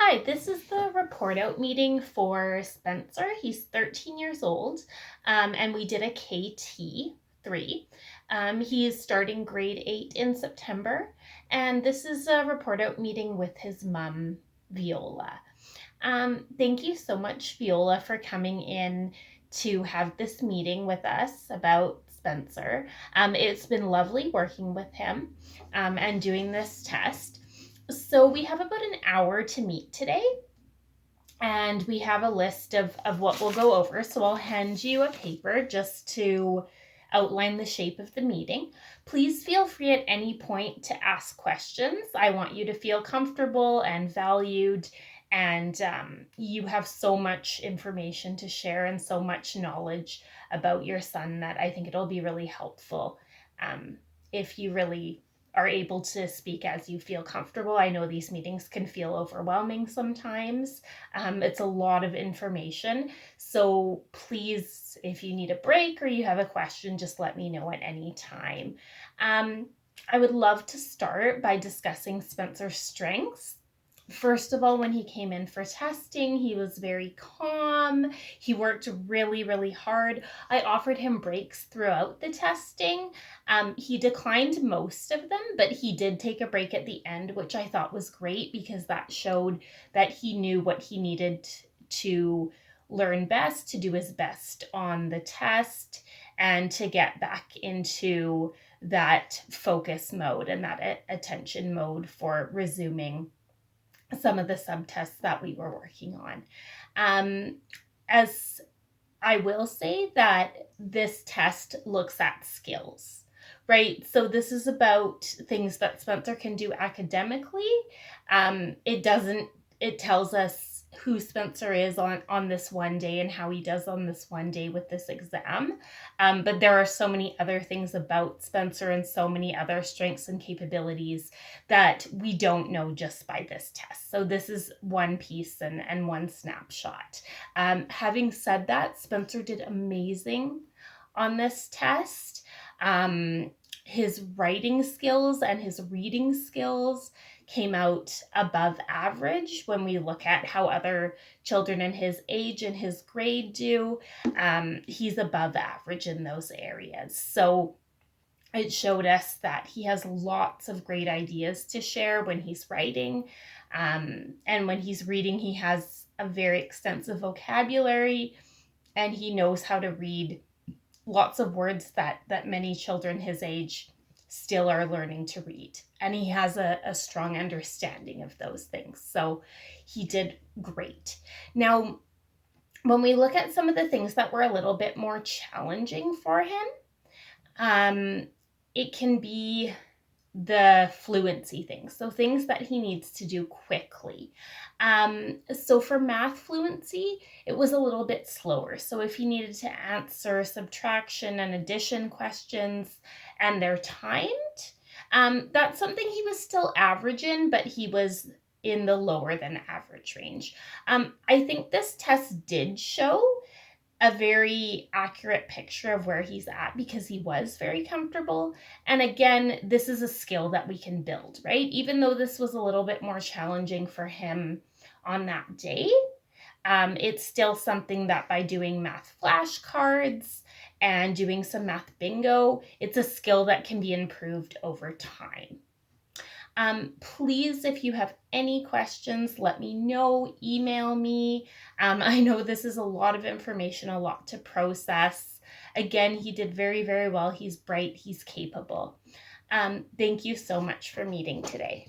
Hi, this is the report out meeting for Spencer. He's 13 years old, and we did a KT3. He's starting grade 8 in September, and this is a report out meeting with his mom, Viola. Thank you so much, Viola, for coming in to have this meeting with us about Spencer. It's been lovely working with him and doing this test. So we have about an hour to meet today, and we have a list of what we'll go over. So I'll hand you a paper just to outline the shape of the meeting. Please feel free at any point to ask questions. I want you to feel comfortable and valued, and you have so much information to share and so much knowledge about your son that I think it'll be really helpful if you really are able to speak as you feel comfortable. I know these meetings can feel overwhelming sometimes. It's a lot of information. So please, if you need a break or you have a question, just let me know at any time. I would love to start by discussing Spencer's strengths. First of all, when he came in for testing, he was very calm. He worked really, really hard. I offered him breaks throughout the testing. He declined most of them, but he did take a break at the end, which I thought was great because that showed that he knew what he needed to learn best, to do his best on the test, and to get back into that focus mode and that attention mode for resuming some of the subtests that we were working on. As I will say that this test looks at skills, right? So this is about things that Spencer can do academically. It tells us who Spencer is on this one day and how he does on this one day with this exam. But there are so many other things about Spencer and so many other strengths and capabilities that we don't know just by this test. So this is one piece and one snapshot. Having said that, Spencer did amazing on this test. His writing skills and his reading skills came out above average when we look at how other children in his age and his grade do. He's above average in those areas. So it showed us that he has lots of great ideas to share when he's writing. And when he's reading, he has a very extensive vocabulary, and he knows how to read lots of words that many children his age still are learning to read. And he has a strong understanding of those things. So he did great. Now, when we look at some of the things that were a little bit more challenging for him, it can be the fluency things, so things that he needs to do quickly. So for math fluency, it was a little bit slower. So if he needed to answer subtraction and addition questions and they're timed, that's something he was still average in, but he was in the lower than average range. I think this test did show a very accurate picture of where he's at because he was very comfortable. And again, this is a skill that we can build, right? Even though this was a little bit more challenging for him on that day, it's still something that by doing math flashcards and doing some math bingo, it's a skill that can be improved over time. Please, if you have any questions, let me know, email me. I know this is a lot of information, a lot to process. Again, he did very, very well. He's bright, he's capable. Thank you so much for meeting today.